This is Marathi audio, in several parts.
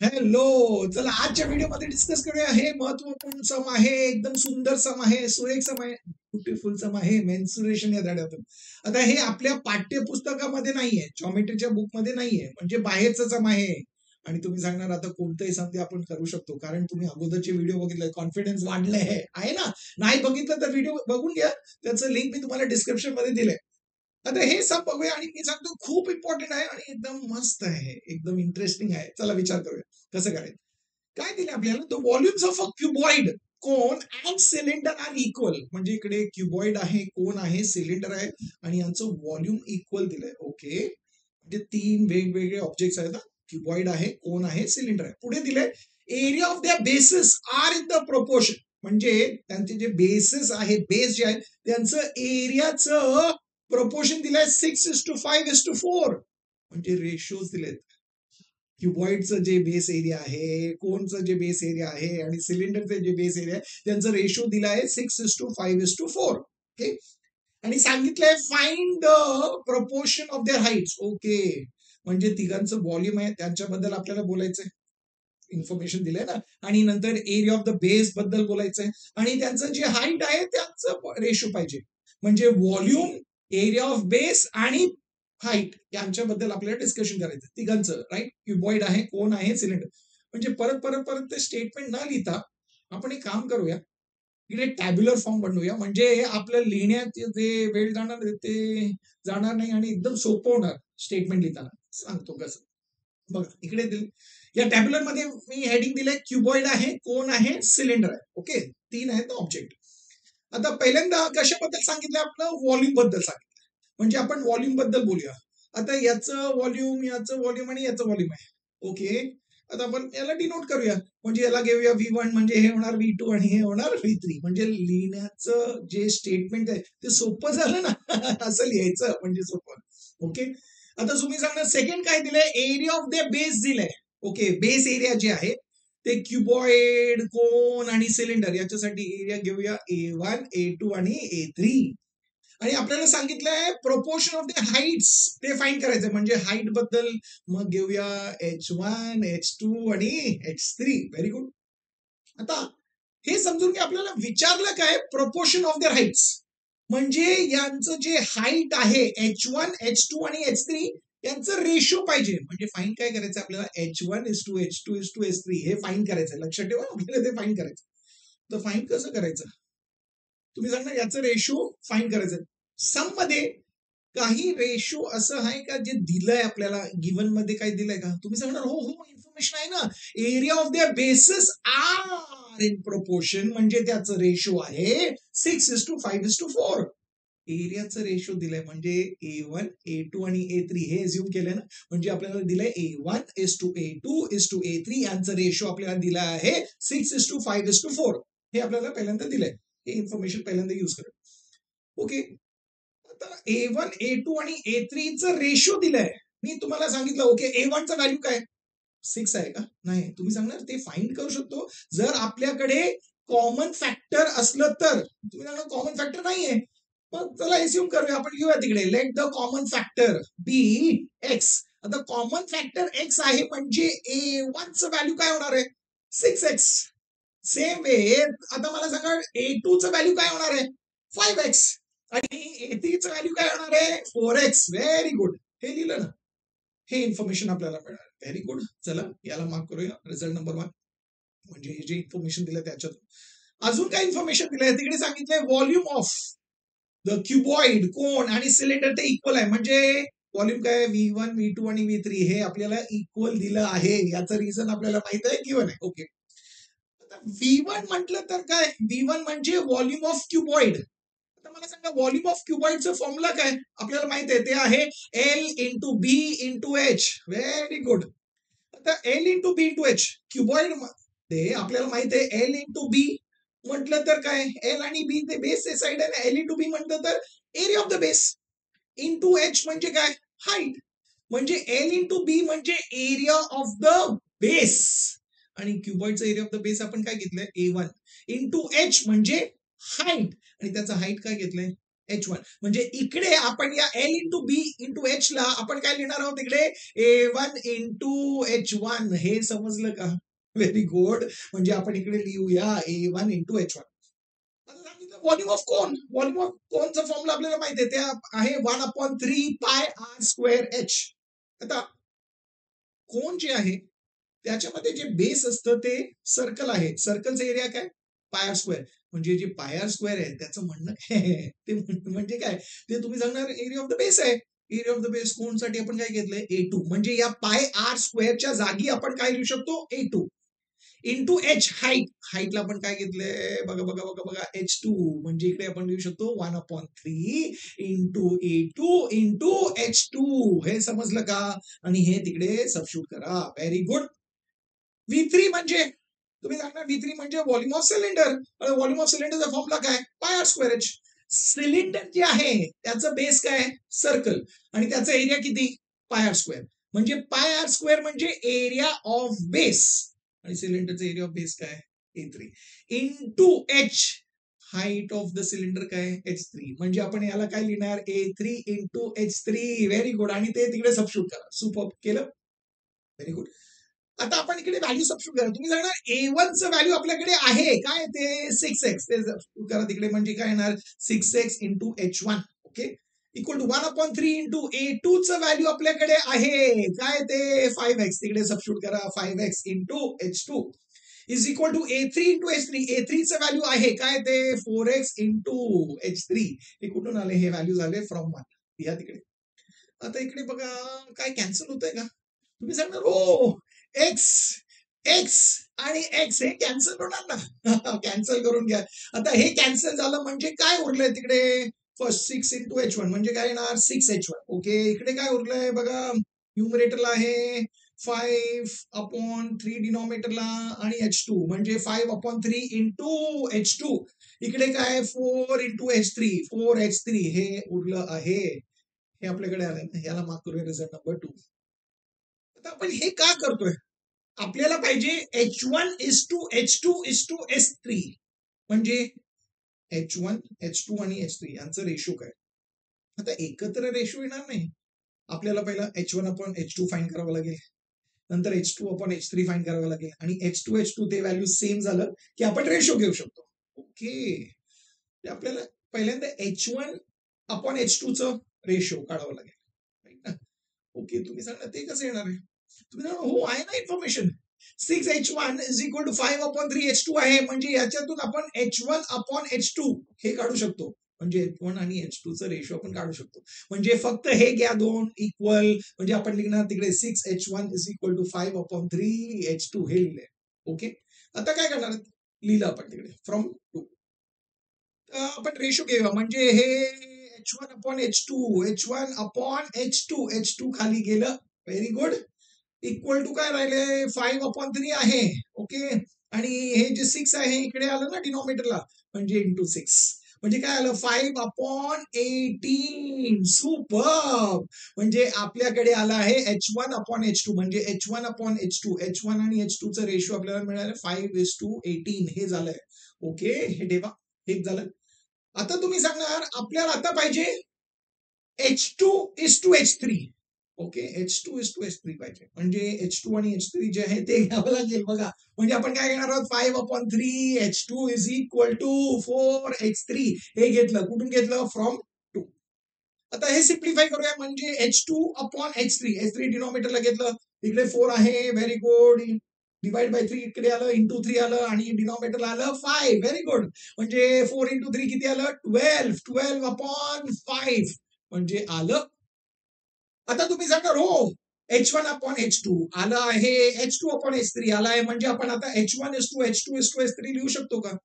हॅलो. चला आजच्या व्हिडिओमध्ये डिस्कस करूया. हे महत्वपूर्ण सम आहे, एकदम सुंदर सम आहे, सुरेख सम आहे, ब्युटिफुल सम आहे, मेन्सुरेशन या धड्यातून. आता हे आपल्या पाठ्यपुस्तकामध्ये नाहीये, जॉमेट्रीच्या बुकमध्ये नाहीये, म्हणजे बाहेरचं सम आहे. आणि तुम्ही सांगणार आता कोणतंही सम ते आपण करू शकतो, कारण तुम्ही अगोदरचे व्हिडिओ बघितले, कॉन्फिडन्स वाढलंय आहे ना. नाही बघितलं तर व्हिडिओ बघून घ्या, त्याचं लिंक मी तुम्हाला डिस्क्रिप्शन मध्ये दिलंय. आता हे सम बघूया आणि मी सांगतो खूप इम्पॉर्टंट आहे आणि एकदम मस्त आहे, एकदम इंटरेस्टिंग आहे. चला विचार करूया कसं करायचं. काय दिलं आपल्याला, the volumes of a cuboid cone and cylinder are equal. म्हणजे इकडे क्युबॉइड आहे, कोन आहे, सिलेंडर आहे आणि यांचं व्हॉल्यूम इक्वल दिलंय. ओके, म्हणजे तीन वेगवेगळे ऑब्जेक्ट्स आहेत. क्युबॉइड आहे, कोन आहे, सिलेंडर आहे. पुढे दिलंय area of the basis are in the proportion. म्हणजे त्यांचे जे बेसिस आहे, बेस जे आहे त्यांचं एरियाचं प्रपोर्शन दिलंय 6:5:4. म्हणजे रेशोज दिलेत. क्युबॉइडचं जे बेस एरिया आहे, कोनचं जे बेस एरिया आहे आणि सिलेंडरचं जे बेस एरिया आहे त्यांचं रेशो दिला आहे 6:5:4. ओके, आणि सांगितलंय find the proportion of their heights. Okay, म्हणजे तिघांचं व्हॉल्यूम आहे त्यांच्याबद्दल आपल्याला बोलायचंय, इन्फॉर्मेशन दिलंय ना. आणि नंतर एरिया ऑफ द बेस बद्दल बोलायचंय आणि त्यांचं जे हाईट आहे त्यांचं रेशो पाहिजे. म्हणजे व्हॉल्यूम, एरिया ऑफ बेस आणि हाईट यांच्याबद्दल आपल्याला डिस्कशन करायचं तिघांचं. राईट, क्युबॉइड आहे, कोन आहे, सिलेंडर. म्हणजे परत परत परत ते स्टेटमेंट न लिहिता आपण एक काम करूया, इकडे टॅब्युलर फॉर्म बनवूया. म्हणजे आपलं लिहिण्यात जे वेळ जाणार ते जाणार नाही आणि एकदम सोपं होणार स्टेटमेंट लिहिताना. सांगतो कसं बघा. इकडे या टॅब्युलर मध्ये मी हेडिंग दिलंय क्युबॉइड आहे, कोन आहे, सिलेंडर आहे. ओके, तीन आहेत ऑब्जेक्ट. आता पहिल्यांदा कशाबद्दल सांगितलं, आपलं व्हॉल्यूम बद्दल सांगितलं. म्हणजे आपण व्हॉल्यूम बद्दल बोलूया. आता याचं व्हॉल्यूम, याचं व्हॉल्यूम आणि याचं व्हॉल्यूम आहे. ओके, आता आपण याला डिनोट करूया. म्हणजे याला घेऊया V1, म्हणजे हे होणार V2 आणि हे होणार V3. म्हणजे लिहिण्याचं जे स्टेटमेंट आहे ते सोपं झालं ना. असं लिहायचं म्हणजे सोपं. ओके, आता तुम्ही सांगणार सेकंड काय दिलंय, एरिया ऑफ द बेस दिलंय. ओके, बेस एरिया जे आहे ते क्युबॉइड, कोन आणि सिलेंडर याच्यासाठी एरिया घेऊया A1, A2 आणि A3. आणि आपल्याला सांगितलंय प्रोपोर्शन ऑफ द हाईट्स ते फाइंड करायचंय. म्हणजे हाईट बद्दल मग घेऊया H1, H2 आणि H3. Very good. आता हे समजून की आपल्याला विचारलं काय, प्रोपोर्शन ऑफ देअर हाईट्स. म्हणजे यांचं जे हाईट आहे H1, H2 आणि H3 यांचं रेशो पाहिजे. म्हणजे फाईंड काय करायचं आपल्याला, H1:H2:H3 हे फाईंड करायचं. लक्षात ठेवा, आपल्याला ते फाईंड करायचं. तर फाईंड कसं करायचं तुम्ही सांगणार, याचं रेशो फाईंड करायचं. सम मध्ये काही रेशो असं आहे का जे दिलंय आपल्याला, गिव्हन मध्ये काय दिलंय का. तुम्ही सांगणार हो हो, इन्फॉर्मेशन आहे ना. Area of the basis are in proportion, म्हणजे त्याचं रेशो आहे 6:5:4. एरियाचं रेशो दिलंय म्हणजे A1, A2 आणि A3 हे झ्यूम केलंय ना. म्हणजे आपल्याला दिलंय A1:A2:A3 यांचं रेशो आपल्याला दिला आहे 6:5:4. हे आपल्याला पहिल्यांदा दिलंय. हे इन्फॉर्मेशन पहिल्यांदा युज करा. ओके, आता A1, A2 आणि A3 चं रेशो दिलंय. मी तुम्हाला सांगितलं ओके, A1 चा व्हॅल्यू काय 6 आहे का. नाही, तुम्ही सांगणार ते फाइंड करू शकतो जर आपल्याकडे कॉमन फॅक्टर असलं तर. तुम्ही सांगणार कॉमन फॅक्टर नाहीये, मग चला एस्युम करूया, आपण घेऊया तिकडे. Let the common factor be x. आता कॉमन फॅक्टर एक्स आहे म्हणजे A1 चं व्हॅल्यू काय होणार आहे 6x. सेम वे आता मला सांगा A2 चं व्हॅल्यू काय होणार आहे 5x आणि A3 चं व्हॅल्यू काय होणार आहे 4x. व्हेरी गुड, हे लिहिलं ना. हे इन्फॉर्मेशन आपल्याला मिळणार. Very good. चला याला मार्क करूया, रिझल्ट नंबर 1. म्हणजे हे जे इन्फॉर्मेशन दिलं त्याच्यात अजून काय इन्फॉर्मेशन दिलंय तिकडे सांगितलंय व्हॉल्यूम ऑफ द क्युबॉइड, कोन आणि सिलेंडर ते इक्वल आहे. म्हणजे व्हॉल्यूम काय V1, V2 आणि V3 हे आपल्याला इक्वल दिलं आहे. याचं रिझन आपल्याला माहित आहे, गिव्हन आहे. ओके, V1 म्हटलं तर काय, V1 म्हणजे व्हॉल्यूम ऑफ क्युबॉइड. आता मला सांगा व्हॉल्यूम ऑफ क्युबॉइडचं फॉर्म्युला काय आपल्याला माहित आहे, ते आहे L:B:H. Very good. आता L:B:H क्युबॉइड मध्ये आपल्याला माहित आहे L:B म्हटलं तर काय, L आणि B ते बेस साइड आहे. L:B म्हटलं तर area of the base, into H म्हणजे काय, हाईट. म्हणजे L:B म्हणजे एरिया ऑफ द बेस आणि क्युबॉइडचा एरिया ऑफ द बेस आपण काय घेतलंय A1 इंटू H म्हणजे हाईट आणि त्याचा हाईट काय घेतलंय H1 म्हणजे इकडे आपण या L इंटू बी इंटू एच ला आपण काय लिहिणार आहोत इकडे A1 इंटू H1 हे समजलं का? Very good. म्हणजे आपण इकडे लिहूया A1 into H1. Volume of cone, volume of कोनचा फॉर्म्युला आपल्याला माहिती आहे, ते आहे 1/3 पाय आर स्क्वेअर एच. आता कोन जे आहे त्याच्यामध्ये जे बेस असतं ते सर्कल आहे. सर्कलचा एरिया काय? Pi r square. म्हणजे जे पाय आर स्क्वेअर आहे त्याचं म्हणणं काय आहे? ते म्हणजे काय ते तुम्ही सांगणार एरिया ऑफ द बेस आहे. एरिया ऑफ द बेस कोनसाठी आपण काय घेतलंय A2. म्हणजे या पाय आर स्क्वेअरच्या जागी आपण काय लिहू शकतो A2 इंटू एच हाईट. हाईटला आपण काय घेतलंय बघा बघा बघा बघा H2 म्हणजे इकडे आपण लिहू शकतो 1/3 इंटू A2 इंटू H2. हे समजलं का? आणि हे तिकडे सबस्टिट्यूट करा. Very good. V3 म्हणजे तुम्ही सांगणार V3 म्हणजे volume of cylinder. Volume of सिलेंडरचा फॉर्म्युला काय? Pi r square H. Cylinder जे आहे त्याचं बेस काय? सर्कल. आणि त्याचा एरिया किती? पाय आर स्क्वेअर. म्हणजे पाय आर स्क्वेअर म्हणजे एरिया ऑफ बेस आणि सिलेंडरचा एरिया ऑफ बेस काय? A3 into h height of the cylinder काय? H3. म्हणजे आपण याला काय लिहिणार A3 into H3. Very good. आणि ते तिकडे सबस्टिट्यूट करा. सुपर केलं. Very good. आता आपण इकडे व्हॅल्यू सबस्टिट्यूट करा. तुम्ही सांगणार A1 चं व्हॅल्यू आपल्याकडे आहे काय? ते 6x. ते सबस्टिट्यूट करा तिकडे. म्हणजे काय येणार 6x into H1. Okay equal to 1/3 into A2 चं व्हॅल्यू आपल्याकडे आहे काय? ते 5x. तिकडे सबस्टिट्यूट करा 5x into H2 is equal to A3 into H3. A3 चं व्हॅल्यू आहे काय? ते 4x इंटू H3. हे कुठून आले? हे व्हॅल्यूज आले फ्रॉम 1. या तिकडे. आता इकडे बघा काय कॅन्सल होतंय का? तुम्ही सांगणार हो एक्स एक्स आणि एक्स हे कॅन्सल होणार ना. कॅन्सल करून घ्या. आता हे कॅन्सल झालं म्हणजे काय उरलंय तिकडे? फर्स्ट 6 इंटू H1 म्हणजे काय येणार 6H1. ओके इकडे काय उरलंय बघा. न्यूमरेटरला आहे 5/3 डिनॉमिनेटरला आणि H2 म्हणजे 5/3 इंटू H2. इकडे काय 4 इंटू H3 4H3 हे उरलं आहे. हे आपल्याकडे आलं ना. याला मार्क करूया रिझल्ट नंबर 2. आता आपण हे का करतोय? आपल्याला पाहिजे H1 is to H2 is to S3. म्हणजे H1 H2 आणि H3 यांचं रेशो काय? आता एकत्र रेशो येणार नाही. आपल्याला पहिला H1/H2 फाइंड करावं लागेल. नंतर H2/H3 फाइंड करावं लागेल. आणि H2 ते व्हॅल्यू सेम झालं की आपण रेशो घेऊ शकतो. ओके आपल्याला पहिल्यांदा H1/H2 चं रेशो काढावं लागेल. ओके तुम्ही सांगा ते कसं येणार आहे? तुम्ही सांगा हो आहे ना information. 6H1 is equal to 5/3 H2 आहे. म्हणजे याच्यातून आपण H1/H2 हे काढू शकतो. म्हणजे H1 आणि H2 चं रेशो आपण काढू शकतो. म्हणजे फक्त हे घ्या 2 इक्वल म्हणजे आपण लिहिणार तिकडे 6H1 is equal to 5/3 H2 हे लिहिले. ओके आता काय करणार लिहिलं आपण तिकडे फ्रॉम 2. आपण रेशो घेऊया म्हणजे हे H1/H2 खाली गेलं. Very good. इक्वल टू काय राहिले 5/3 आहे. ओके आणि हे जे 6 आहे इकडे आलं ना डिनॉमिनेटरला म्हणजे इंटू 6 म्हणजे काय आलं 5/18. सुपर. म्हणजे आपल्याकडे आला आहे H1/H2 म्हणजे H1 आणि H2 चं रेशो आपल्याला मिळालं 5:18 हे झालंय. ओके हे ठेवा हे झालं. आता तुम्ही सांगणार आपल्याला आता पाहिजे H2 is to H3. Okay H2 is to H3 पाहिजे. म्हणजे H2 आणि H3 जे आहे ते घ्यावं लागेल बघा. म्हणजे आपण काय घेणार आहोत 5/3 H2 is equal to 4H3 हे घेतलं. कुठून घेतलं? फ्रॉम 2. आता हे सिम्प्लिफाय करूया म्हणजे H2/H3 H3 डिनॉमिनेटरला घेतलं. इकडे 4 आहे. Very good. डिवाइड बाय 3 इकडे आलं इंटू 3 आलं आणि डिनॉमिनेटरला आलं 5. Very good. म्हणजे 4 इंटू 3 किती आलं 12. 12/5 म्हणजे आलं. आता तुम्ही सांगणार हो H1/H2 आलं आहे. H2/H3 आला आहे. म्हणजे आपण आता H1 इज टू H2 लिहू शकतो का?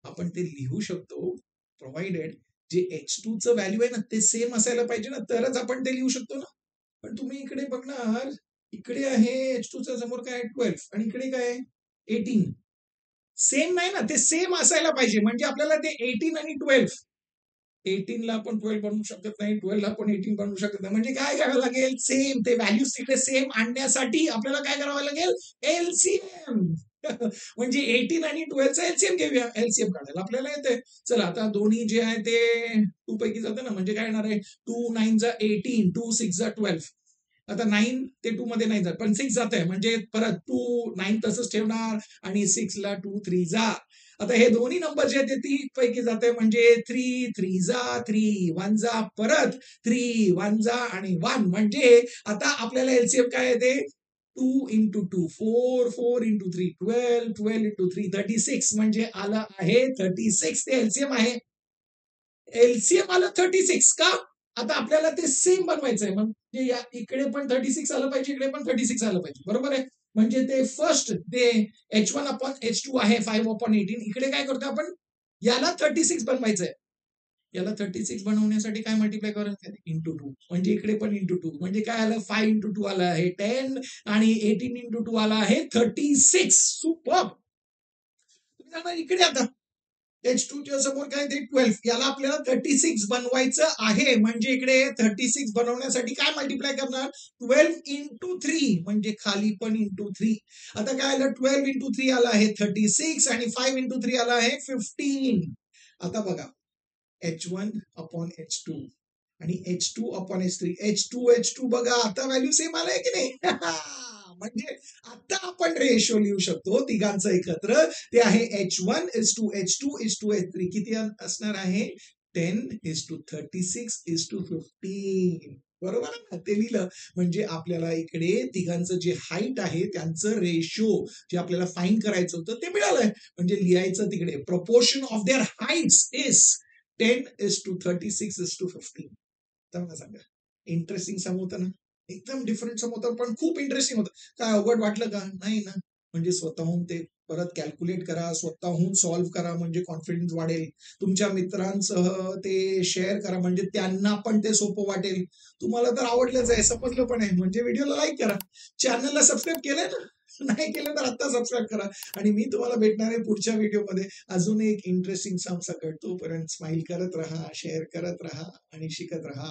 आपण ते लिहू शकतो प्रोव्हाइडेड जे H2 चं व्हॅल्यू आहे ना ते सेम असायला पाहिजे ना तरच आपण ते लिहू शकतो ना. पण तुम्ही इकडे बघणार इकडे आहे H2 च्या समोर काय 12 आणि इकडे काय 18. सेम नाही ना. ते सेम असायला पाहिजे म्हणजे आपल्याला ते 18 आणि 12 18 ला आपण 12 बनवू शकत नाही. 12 ला आपण 18 बनवू शकत नाही. म्हणजे काय करावं लागेल सेम ते व्हॅल्यूज तिकडे सेम आणण्यासाठी आपल्याला काय करावं लागेल LCM. म्हणजे 18 आणि 12चा एलसीएम घेऊया. एलसीएम काढायला आपल्याला येते. चला आता दोन्ही जे आहे ते 2 पैकी जातं ना, म्हणजे काय येणार आहे 2 9 जा 18, 2 6 जा 12. आता 9 ते 2 मध्ये नाही जात, पण 6 जात आहे, म्हणजे परत 2 9 तसंच ठेवणार आणि 6 ला 2 3 जा. आता हे दोन्ही नंबर जे आहेत ते 3 पैकी जात आहे, म्हणजे 3 3 जा 3 1 जा, परत 3 1 जा आणि 1, म्हणजे आता आपल्याला एलसीएम काय येते 2 into 2 4 4 into 3 12 12 into 3 36, म्हणजे आलं आहे 36. ते एलसीएम आहे. एलसीएम आलं 36 का? आता आपल्याला ते सेम बनवायचं आहे. म्हणजे या इकडे पण 36 आलं पाहिजे, इकडे पण 36 आलं पाहिजे, बरोबर आहे. म्हणजे ते फर्स्ट ते H1/H2 आहे 5/18. इकडे काय करतो आपण, याला 36 बनवायचं आहे. याला 36 बनवण्यासाठी काय मल्टिप्लाय करायचं इंटू 2, म्हणजे इकडे पण इंटू 2, म्हणजे काय आलं 5 into 2 आलं आहे 10 आणि 18 into 2 आला आहे 36. सुपर. तुम्ही सांगा इकडे आता H2 च्या समोर काय ते 12, याला आपल्याला 36 बनवायचं आहे. म्हणजे इकडे 36 बनवण्यासाठी काय मल्टिप्लाय करणार 12 into 3, म्हणजे खाली पण into 3. आता काय आलं 12 into 3 आला आहे 36 आणि 5 into 3 आला आहे 15. आता बघा H1/H2 आणि H2/H3. H2 बघा आता व्हॅल्यू सेम आलाय की नाही. म्हणजे आता आपण रेशो लिहू शकतो तिघांचं एकत्र. ते आहे H1:H2:H3. किती असणार आहे 10:36:15. बरोबर ना, ते लिहिलं. म्हणजे आपल्याला इकडे तिघांचं जे हाईट आहे त्यांचं रेशो जे आपल्याला फाईंड करायचं होतं ते मिळालंय. म्हणजे लिहायचं तिकडे proportion of their heights is 10:36:15. तर मला सांगा इंटरेस्टिंग सम होतं ना, एकदम डिफरंट सम होतं, पण खूप इंटरेस्टिंग होतं. काय अवघड वाटलं का नाही ना. म्हणजे स्वतःहून ते परत कॅल्क्युलेट करा, स्वतःहून सॉल्व्ह करा, म्हणजे कॉन्फिडन्स वाढेल. तुमच्या मित्रांसह ते शेअर करा, म्हणजे त्यांना पण ते सोपं वाटेल. तुम्हाला तर आवडलंच आहे, समजलं पण आहे, म्हणजे व्हिडिओला लाईक करा, चॅनलला सबस्क्राईब केलंय ना, नाही केलं तर आता सबस्क्राईब करा. आणि मी तुम्हाला भेटणार आहे पुढच्या व्हिडिओमध्ये अजून एक इंटरेस्टिंग सम सकट. तोपर्यंत स्माइल करत राहा, शेअर करत राहा आणि शिकत राहा.